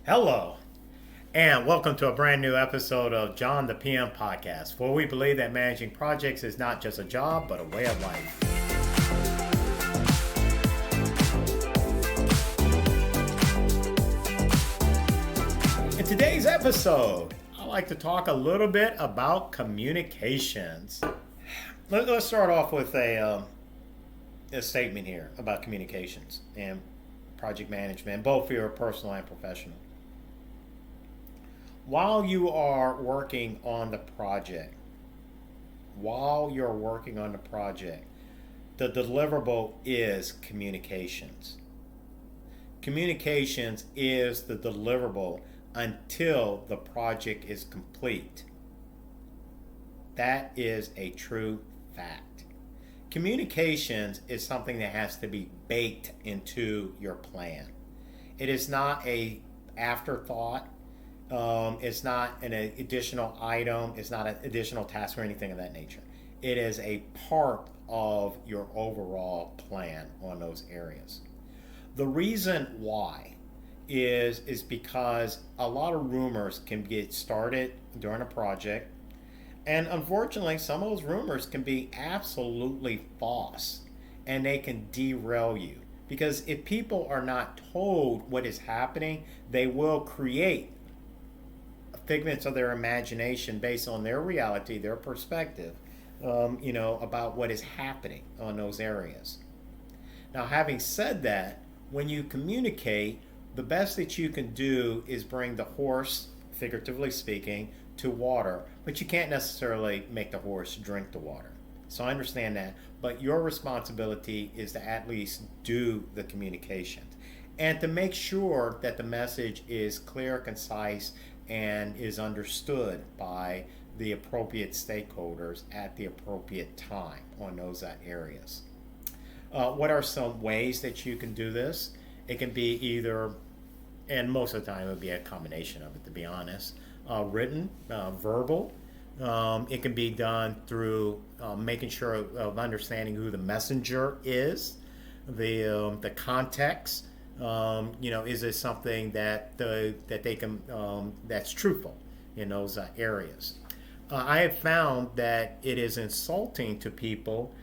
Hello, and welcome to a brand new episode of John the PM podcast, where we believe that managing projects is not just a job, but a way of life. In today's episode, I'd like to talk a little bit about communications. Let's start off with a statement here about communications and project management, both for your personal and professional. While you are working on the project, the deliverable is communications. Communications is the deliverable until the project is complete. That is a true fact. Communications is something that has to be baked into your plan. It is not a afterthought. It's not an additional item. It's not an additional task or anything of that nature. It is a part of your overall plan on those areas. The reason why is because a lot of rumors can get started during a project, and unfortunately some of those rumors can be absolutely false, and they can derail you, because if people are not told what is happening, they will create figments of their imagination based on their reality, their perspective, about what is happening on those areas. Now, having said that, when you communicate, the best that you can do is bring the horse, figuratively speaking, to water, but you can't necessarily make the horse drink the water. So I understand that, but your responsibility is to at least do the communication and to make sure that the message is clear, concise, and is understood by the appropriate stakeholders at the appropriate time on those areas. What are some ways that you can do this? It can be either, and most of the time it would be a combination of it, to be honest, written, verbal. It can be done through making sure of understanding who the messenger is, the context. Is it something that they can that's truthful in those areas? I have found that it is insulting to people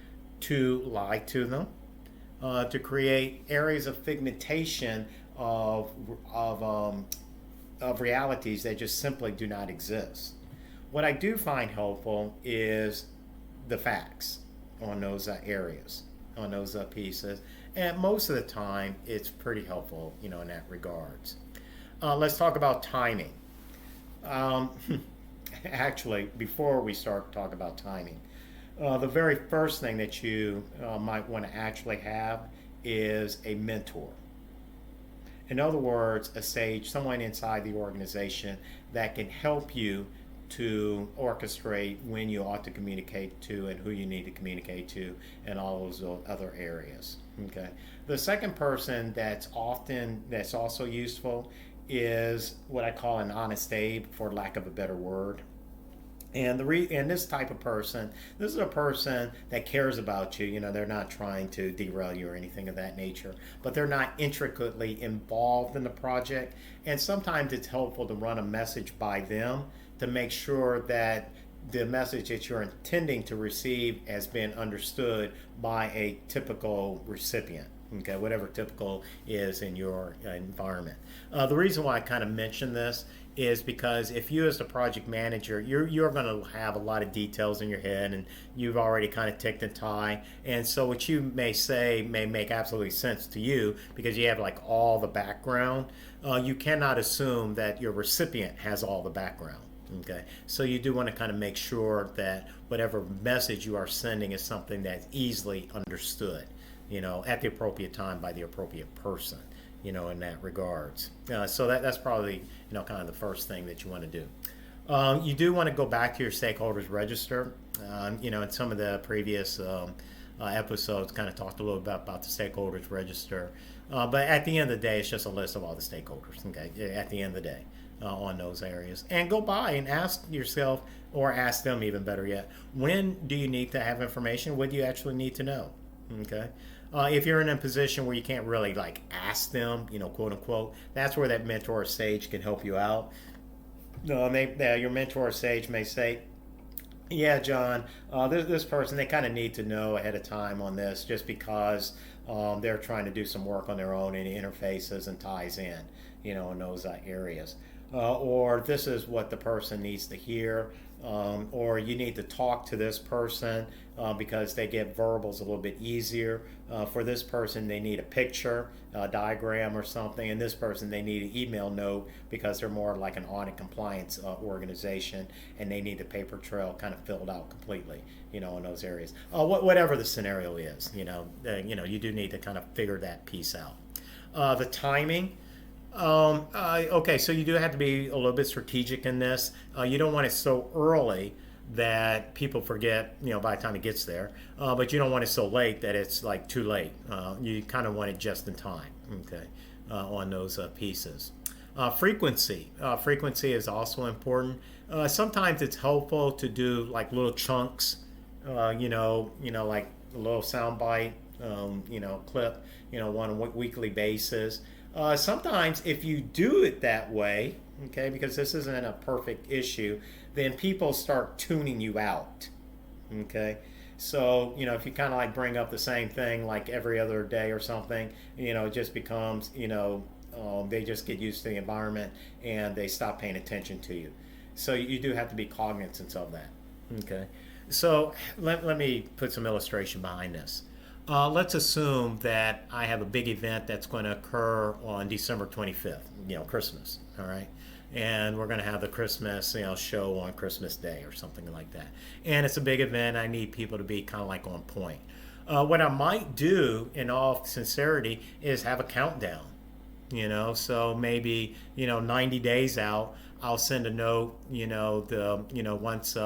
to lie to them, to create areas of figmentation of realities that just simply do not exist. What I do find helpful is the facts on those areas, on those pieces, and most of the time it's pretty helpful, in that regards. Let's talk about timing. Actually, before we start talking about timing, the very first thing that you might want to actually have is a mentor. In other words, a sage, someone inside the organization that can help you to orchestrate when you ought to communicate to and who you need to communicate to and all those other areas. Okay. The second person that's also useful is what I call an honest aide, for lack of a better word. And this type of person, this is a person that cares about you. They're not trying to derail you or anything of that nature, but they're not intricately involved in the project. And sometimes it's helpful to run a message by them to make sure that the message that you're intending to receive has been understood by a typical recipient. Okay, whatever typical is in your environment. The reason why I kind of mention this is because if you as the project manager, you're going to have a lot of details in your head, and you've already kind of ticked and tie, and so what you may say may make absolutely sense to you because you have like all the background. You cannot assume that your recipient has all the background. Okay, so you do want to kind of make sure that whatever message you are sending is something that's easily understood, at the appropriate time by the appropriate person, in that regards. So that's probably, kind of the first thing that you want to do. You do want to go back to your stakeholders register. In some of the previous episodes kind of talked a little bit about the stakeholders register. But at the end of the day, it's just a list of all the stakeholders, okay, at the end of the day. On those areas, and go by and ask yourself, or ask them even better yet, when do you need to have information? What do you actually need to know? Okay, If you're in a position where you can't really like ask them, quote unquote, that's where that mentor or sage can help you out. Your mentor or sage may say, yeah, John, this person, they kind of need to know ahead of time on this just because they're trying to do some work on their own and interfaces and ties in those areas. Or this is what the person needs to hear, or you need to talk to this person because they get verbals a little bit easier. For this person, they need a picture, a diagram or something, and this person, they need an email note because they're more like an audit compliance organization, and they need the paper trail kind of filled out completely, in those areas. Whatever the scenario is, you do need to kind of figure that piece out. The timing. Okay, so you do have to be a little bit strategic in this. You don't want it so early that people forget, by the time it gets there. But you don't want it so late that it's like too late. You kind of want it just in time, okay, on those pieces. Frequency. Frequency is also important. Sometimes it's helpful to do like little chunks, like a little sound bite, clip, on a weekly basis. Sometimes if you do it that way, okay, because this isn't a perfect issue, then people start tuning you out, okay? So, if you kind of like bring up the same thing like every other day or something, it just becomes, they just get used to the environment and they stop paying attention to you. So you do have to be cognizant of that, okay? So let me put some illustration behind this. Let's assume that I have a big event that's going to occur on December 25th, Christmas, all right? And we're going to have the Christmas, show on Christmas Day or something like that. And it's a big event. I need people to be kind of like on point. What I might do, in all sincerity, is have a countdown, so maybe, 90 days out, I'll send a note, once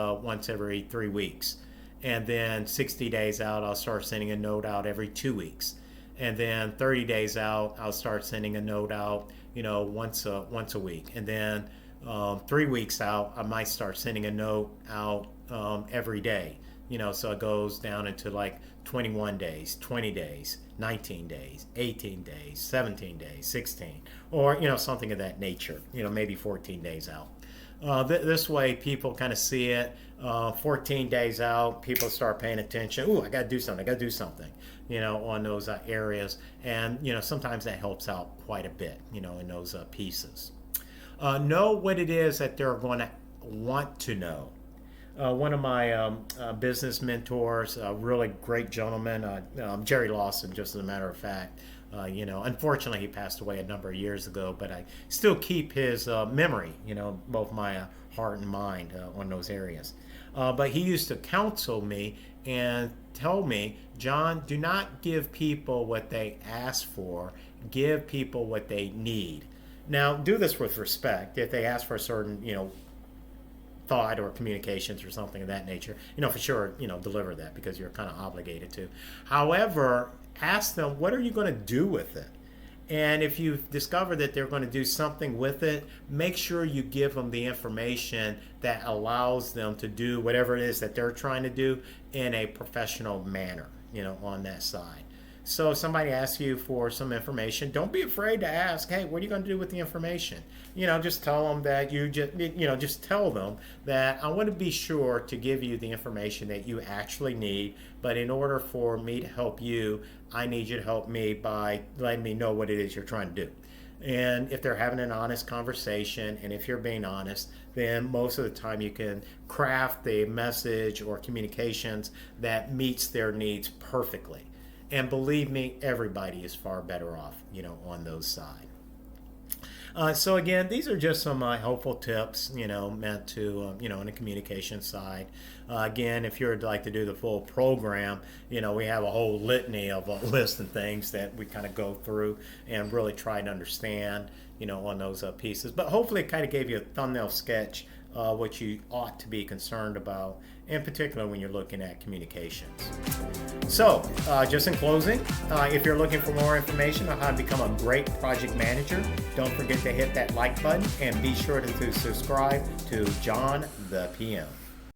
every 3 weeks. And then 60 days out, I'll start sending a note out every 2 weeks. And then 30 days out, I'll start sending a note out, once a week. And then 3 weeks out, I might start sending a note out every day. So it goes down into like 21 days, 20 days, 19 days, 18 days, 17 days, 16, or, something of that nature, maybe 14 days out. This way people kind of see it. 14 days out, people start paying attention. Ooh, I got to do something, on those areas. And, sometimes that helps out quite a bit, in those pieces. Know what it is that they're going to want to know. One of my business mentors, a really great gentleman, Jerry Lawson, just as a matter of fact, unfortunately he passed away a number of years ago, but I still keep his memory, both my heart and mind on those areas. But he used to counsel me and tell me, John, do not give people what they ask for, give people what they need. Now, do this with respect. If they ask for a certain, thought or communications or something of that nature, for sure, deliver that because you're kind of obligated to. However, ask them, what are you going to do with it? And if you discover that they're going to do something with it, make sure you give them the information that allows them to do whatever it is that they're trying to do in a professional manner, on that side. So if somebody asks you for some information, don't be afraid to ask, hey, what are you going to do with the information? Just tell them that just tell them that I want to be sure to give you the information that you actually need, but in order for me to help you, I need you to help me by letting me know what it is you're trying to do. And if they're having an honest conversation, and if you're being honest, then most of the time you can craft the message or communications that meets their needs perfectly. And believe me, everybody is far better off, on those sides. So again, these are just some helpful tips, meant to, on the communication side. Again, if you'd like to do the full program, we have a whole litany of a list and things that we kind of go through and really try to understand, on those pieces. But hopefully it kind of gave you a thumbnail sketch what you ought to be concerned about, in particular when you're looking at communications. So, just in closing, if you're looking for more information on how to become a great project manager, don't forget to hit that like button and be sure to subscribe to John the PM.